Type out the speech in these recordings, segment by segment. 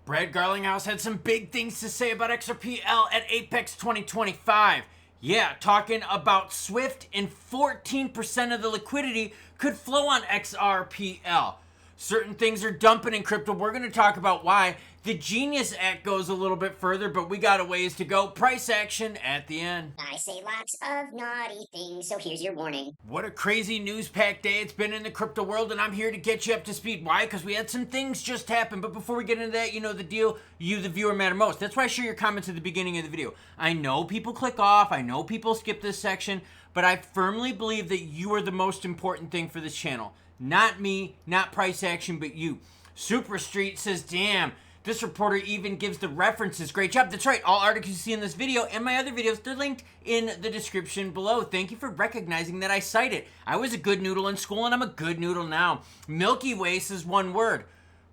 Brad Garlinghouse had some big things to say about XRPL at Apex 2025. Yeah, talking about Swift, and 14% of the liquidity could flow on XRPL. Certain things are dumping in crypto. We're going to talk about why. The Genius Act goes a little bit further, but we got a ways to go. Price action at the end. I say lots of naughty things, so here's your warning. What a crazy news-packed day it's been in the crypto world, and I'm here to get you up to speed. Why? Because we had some things just happen. But before we get into that, you know the deal. You, the viewer, matter most. That's why I share your comments at the beginning of the video. I know people click off. I know people skip this section. But I firmly believe that you are the most important thing for this channel. Not me, not price action, but you. Super Street says, damn. This reporter even gives the references. Great job. That's right. All articles you see in this video and my other videos, they're linked in the description below. Thank you for recognizing that I cite it. I was a good noodle in school and I'm a good noodle now. Milky Way says one word.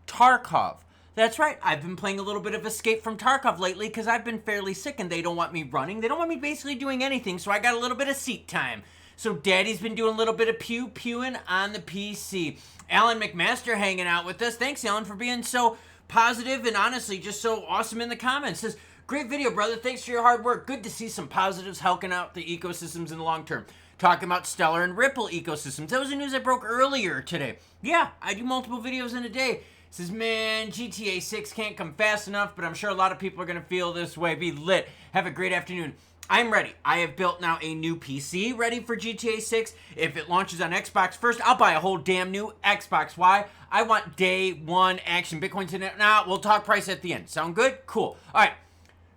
Tarkov. That's right. I've been playing a little bit of Escape from Tarkov lately because I've been fairly sick and they don't want me running. They don't want me basically doing anything, so I got a little bit of seat time. So Daddy's been doing a little bit of pewing on the PC. Alan McMaster hanging out with us. Thanks, Alan, for being so positive and honestly just so awesome in the comments. Says, great video, brother. Thanks for your hard work. Good to see some positives helping out the ecosystems in the long term. Talking about Stellar and Ripple ecosystems. That was the news I broke earlier today. Yeah, I do multiple videos in a day. Says, man, GTA 6 can't come fast enough, but I'm sure a lot of people are going to feel this way. Be lit. Have a great afternoon. I'm ready. I have built now a new PC ready for GTA 6. If it launches on Xbox first, I'll buy a whole damn new Xbox. Why? I want day one action. Bitcoin's in it. Now, we'll talk price at the end. Sound good? Cool. All right.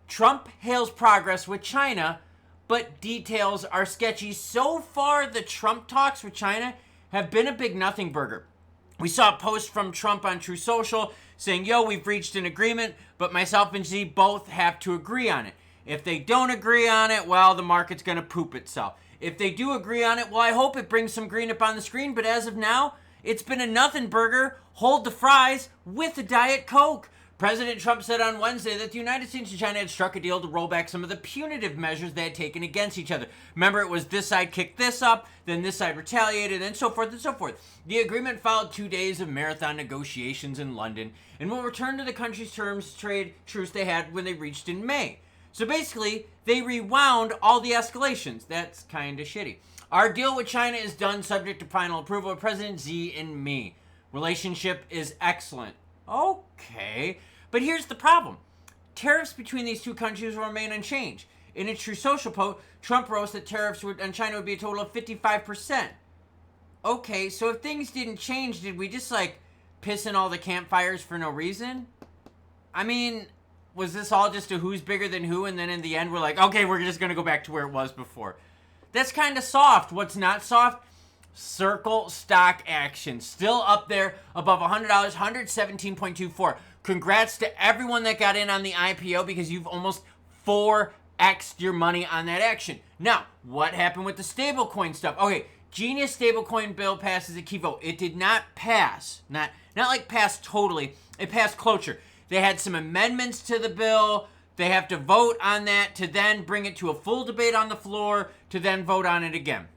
Trump hails progress with China, but details are sketchy. So far, the Trump talks with China have been a big nothing burger. We saw a post from Trump on True Social saying, yo, we've reached an agreement, but myself and Z both have to agree on it. If they don't agree on it, well, the market's going to poop itself. If they do agree on it, well, I hope it brings some green up on the screen. But as of now, it's been a nothing burger. Hold the fries with a Diet Coke. President Trump said on Wednesday that the United States and China had struck a deal to roll back some of the punitive measures they had taken against each other. Remember, it was this side kicked this up, then this side retaliated, and so forth and so forth. The agreement followed 2 days of marathon negotiations in London and will return to the country's terms trade truce they had when they reached in May. So basically, they rewound all the escalations. That's kind of shitty. Our deal with China is done subject to final approval of President Xi and me. Relationship is excellent. Okay. But here's the problem. Tariffs between these two countries will remain unchanged. In a True Social post, Trump wrote that tariffs on China would be a total of 55%. Okay, so if things didn't change, did we just like piss in all the campfires for no reason? I mean, was this all just a who's bigger than who, and then in the end we're like, okay, we're just going to go back to where it was before? That's kind of soft. What's not soft? Circle stock action. Still up there above $100, 117.24. Congrats to everyone that got in on the IPO because you've almost 4x'd your money on that action. Now, what happened with the stablecoin stuff? Okay, Genius stablecoin bill passes a key vote. It did not pass. Not like pass totally. It passed cloture. They had some amendments to the bill. They have to vote on that to then bring it to a full debate on the floor to then vote on it again.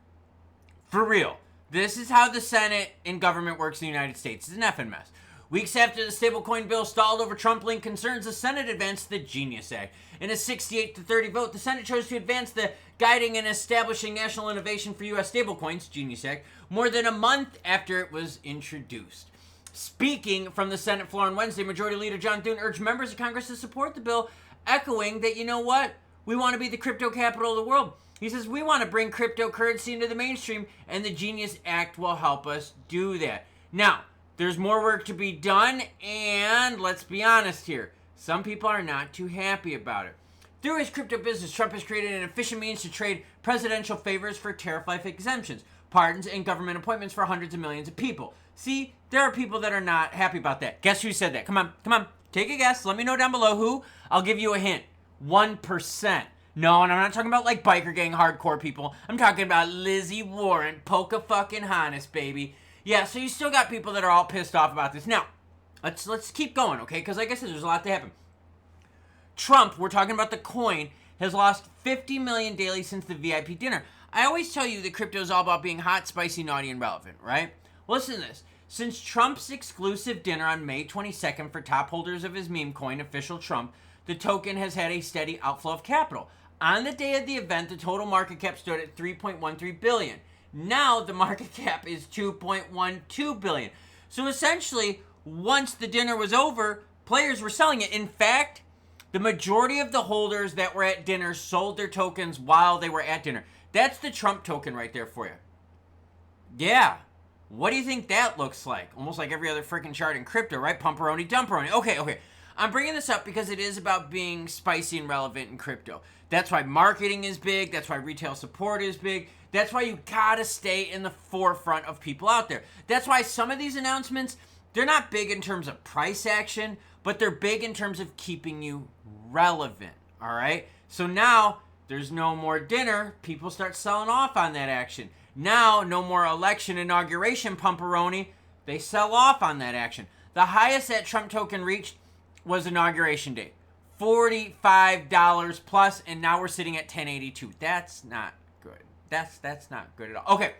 For real. This is how the Senate and government works in the United States. It's an effing mess. Weeks after the stablecoin bill stalled over Trump-linked concerns, the Senate advanced the Genius Act. In a 68-30 vote, the Senate chose to advance the Guiding and Establishing National Innovation for U.S. Stablecoins, Genius Act, more than a month after it was introduced. Speaking from the Senate floor on Wednesday, Majority Leader John Thune urged members of Congress to support the bill, echoing that, you know what? We want to be the crypto capital of the world. He says, we want to bring cryptocurrency into the mainstream, and the Genius Act will help us do that. Now, there's more work to be done, and let's be honest here. Some people are not too happy about it. Through his crypto business, Trump has created an efficient means to trade presidential favors for tariff life exemptions, pardons, and government appointments for hundreds of millions of people. See, there are people that are not happy about that. Guess who said that? Come on. Take a guess. Let me know down below who. I'll give you a hint. 1%. No, and I'm not talking about like biker gang hardcore people. I'm talking about Lizzie Warren, Pocahontas, baby. Yeah, so you still got people that are all pissed off about this. Now, let's keep going, okay? Because like I said, there's a lot to happen. Trump, we're talking about the coin, has lost 50 million daily since the VIP dinner. I always tell you that crypto is all about being hot, spicy, naughty, and relevant, right? Listen to this. Since Trump's exclusive dinner on May 22nd for top holders of his meme coin, official Trump, the token has had a steady outflow of capital. On the day of the event, the total market cap stood at $3.13 billion. Now the market cap is $2.12 billion. So essentially, once the dinner was over, players were selling it. In fact, the majority of the holders that were at dinner sold their tokens while they were at dinner. That's the Trump token right there for you. Yeah. What do you think that looks like? Almost like every other freaking chart in crypto, right? Pumperoni, dumperoni. Okay. I'm bringing this up because it is about being spicy and relevant in crypto. That's why marketing is big. That's why retail support is big. That's why you gotta stay in the forefront of people out there. That's why some of these announcements, they're not big in terms of price action, but they're big in terms of keeping you relevant, all right? So now there's no more dinner. People start selling off on that action. Now, no more election inauguration pumperoni. They sell off on that action. The highest that Trump token reached was inauguration day. $45 plus, and now we're sitting at $10.82. That's not good. That's not good at all. Okay,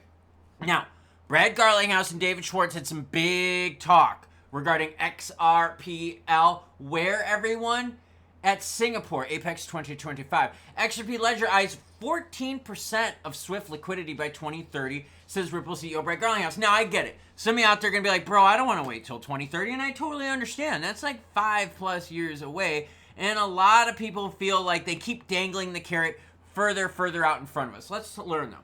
now, Brad Garlinghouse and David Schwartz had some big talk regarding XRPL. Where, everyone? At Singapore, Apex 2025. XRP Ledger eyes 14% of Swift liquidity by 2030, says Ripple CEO Brad Garlinghouse. Now, I get it. Some of you out there are going to be like, bro, I don't want to wait till 2030, and I totally understand. That's like 5+ years away, and a lot of people feel like they keep dangling the carrot further out in front of us. Let's learn, though.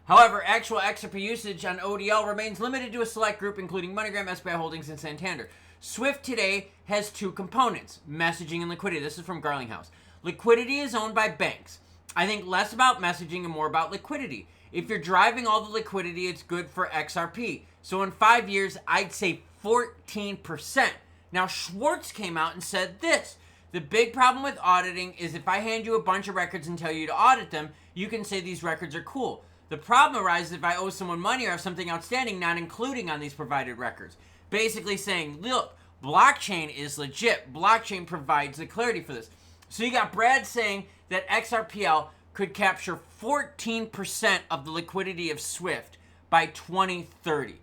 However, actual XRP usage on ODL remains limited to a select group, including MoneyGram, SBI Holdings, and Santander. Swift today has two components, messaging and liquidity. This is from Garlinghouse. Liquidity is owned by banks. I think less about messaging and more about liquidity. If you're driving all the liquidity, it's good for XRP. So in 5 years, I'd say 14%. Now, Schwartz came out and said this. The big problem with auditing is if I hand you a bunch of records and tell you to audit them, you can say these records are cool. The problem arises if I owe someone money or have something outstanding not including on these provided records. Basically saying, look, blockchain is legit. Blockchain provides the clarity for this. So you got Brad saying that XRPL could capture 14% of the liquidity of Swift by 2030.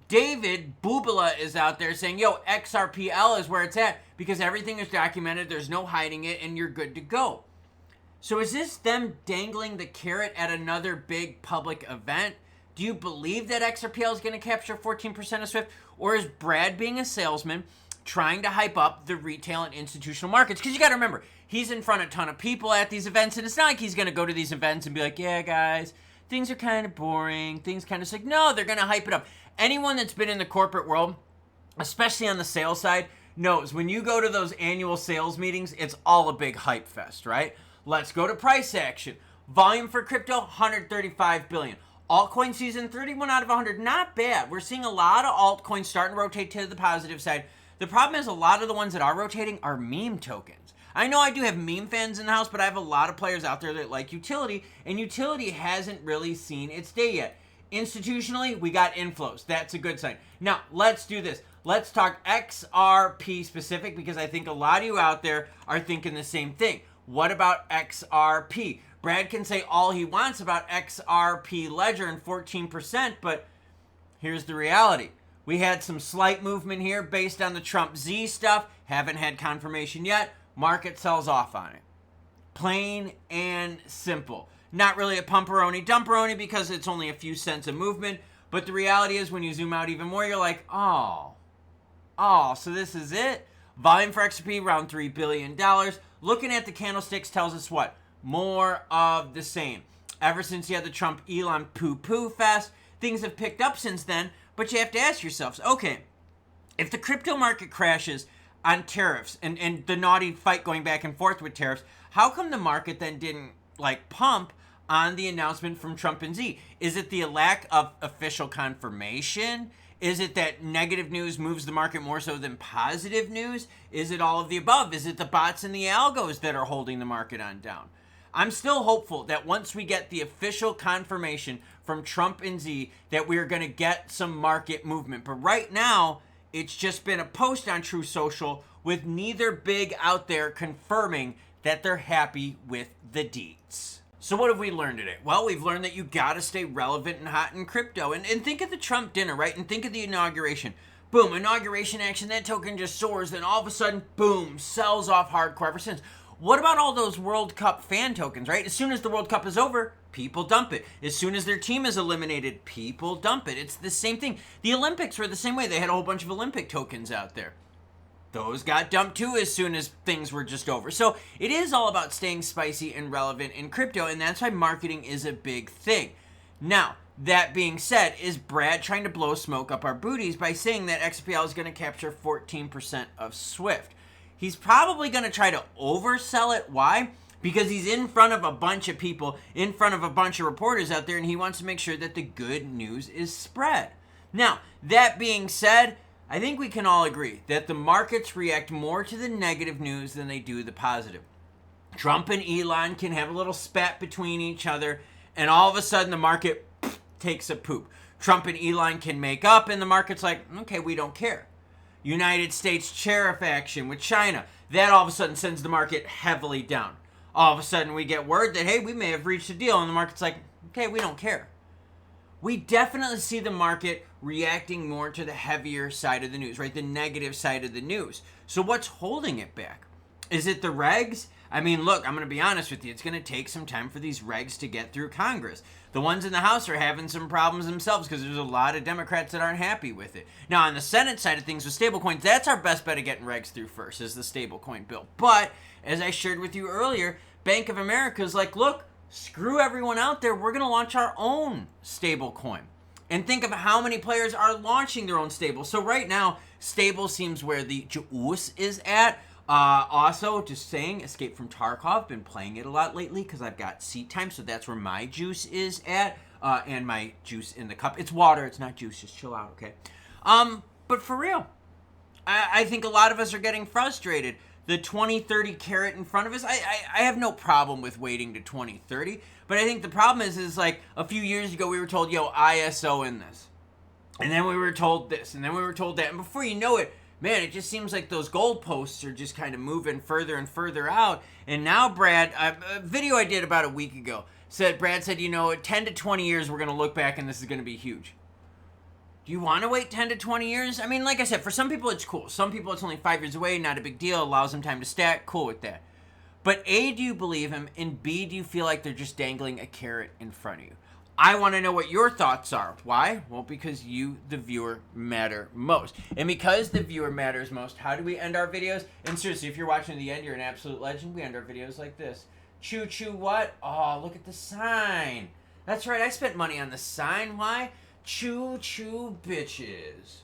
David Bubala is out there saying, yo, XRPL is where it's at because everything is documented, there's no hiding it, and you're good to go. So is this them dangling the carrot at another big public event? Do you believe that XRPL is going to capture 14% of Swift? Or is Brad being a salesman trying to hype up the retail and institutional markets? Because you got to remember, he's in front of a ton of people at these events, and it's not like he's going to go to these events and be like, yeah, guys, things are kind of boring, things kind of sick. No, they're going to hype it up. Anyone that's been in the corporate world, especially on the sales side, knows when you go to those annual sales meetings, it's all a big hype fest, right? Let's go to price action. Volume for crypto, 135 billion. Altcoin season, 31 out of 100. Not bad. We're seeing a lot of altcoins starting to rotate to the positive side. The problem is a lot of the ones that are rotating are meme tokens. I know I do have meme fans in the house, but I have a lot of players out there that like utility, and utility hasn't really seen its day yet. Institutionally, we got inflows. That's a good sign. Now, let's do this. Let's talk XRP specific because I think a lot of you out there are thinking the same thing. What about XRP? Brad can say all he wants about XRP Ledger and 14%, but here's the reality. We had some slight movement here based on the Trump Z stuff. Haven't had confirmation yet. Market sells off on it. Plain and simple. Not really a pumperoni dumperoni because it's only a few cents of movement, but the reality is when you zoom out even more, you're like, oh, so this is it? Volume for XRP around $3 billion. Looking at the candlesticks tells us what? More of the same. Ever since you had the Trump Elon poo-poo fest, things have picked up since then, but you have to ask yourselves, okay, if the crypto market crashes on tariffs and the naughty fight going back and forth with tariffs, how come the market then didn't pump on the announcement from Trump and Z? Is it the lack of official confirmation? Is it that negative news moves the market more so than positive news? Is it all of the above? Is it the bots and the algos that are holding the market on down? I'm still hopeful that once we get the official confirmation from Trump and Z that we're going to get some market movement. But right now, it's just been a post on True Social with neither big out there confirming that they're happy with the deets. So what have we learned today? Well, we've learned that you gotta stay relevant and hot in crypto. And think of the Trump dinner, right? And think of the inauguration. Boom, inauguration action, that token just soars. Then all of a sudden, boom, sells off hardcore ever since. What about all those World Cup fan tokens, right? As soon as the World Cup is over, people dump it. As soon as their team is eliminated, people dump it. It's the same thing. The Olympics were the same way. They had a whole bunch of Olympic tokens out there. Those got dumped too as soon as things were just over. So it is all about staying spicy and relevant in crypto, and that's why marketing is a big thing. Now, that being said, is Brad trying to blow smoke up our booties by saying that XRPL is going to capture 14% of Swift? He's probably going to try to oversell it. Why? Because he's in front of a bunch of people, in front of a bunch of reporters out there, and he wants to make sure that the good news is spread. Now, that being said, I think we can all agree that the markets react more to the negative news than they do the positive. Trump and Elon can have a little spat between each other, and all of a sudden the market takes a poop. Trump and Elon can make up, and the market's like, okay, we don't care. United States tariff action with China, that all of a sudden sends the market heavily down. All of a sudden we get word that, hey, we may have reached a deal, and the market's like, okay, we don't care. We definitely see the market reacting more to the heavier side of the news, right? The negative side of the news. So what's holding it back? Is it the regs? I mean, look, I'm going to be honest with you. It's going to take some time for these regs to get through Congress. The ones in the House are having some problems themselves because there's a lot of Democrats that aren't happy with it. Now, on the Senate side of things with stablecoins, that's our best bet of getting regs through first, is the stablecoin bill. But, as I shared with you earlier, Bank of America is like, look, screw everyone out there. We're going to launch our own stablecoin. And think of how many players are launching their own stable. So right now, stable seems where the juice is at. Also, just saying, Escape from Tarkov, been playing it a lot lately because I've got seat time, so that's where my juice is at, and my juice in the cup. It's water, it's not juice, just chill out, okay? But for real, I think a lot of us are getting frustrated. The 2030 carrot in front of us, I have no problem with waiting to 2030, but I think the problem is like a few years ago we were told, yo, ISO in this. And then we were told this, and then we were told that, and before you know it, man, it just seems like those goalposts are just kind of moving further and further out. And now Brad, a video I did about a week ago, Brad said, you know, 10 to 20 years we're going to look back and this is going to be huge. Do you want to wait 10 to 20 years? I mean, like I said, for some people it's cool. Some people it's only 5 years away, not a big deal, allows them time to stack, cool with that. But A, do you believe him? And B, do you feel like they're just dangling a carrot in front of you? I want to know what your thoughts are. Why? Well, because you, the viewer, matter most. And because the viewer matters most, how do we end our videos? And seriously, if you're watching to the end, you're an absolute legend. We end our videos like this. Choo choo what? Oh, look at the sign. That's right, I spent money on the sign. Why? Choo choo bitches.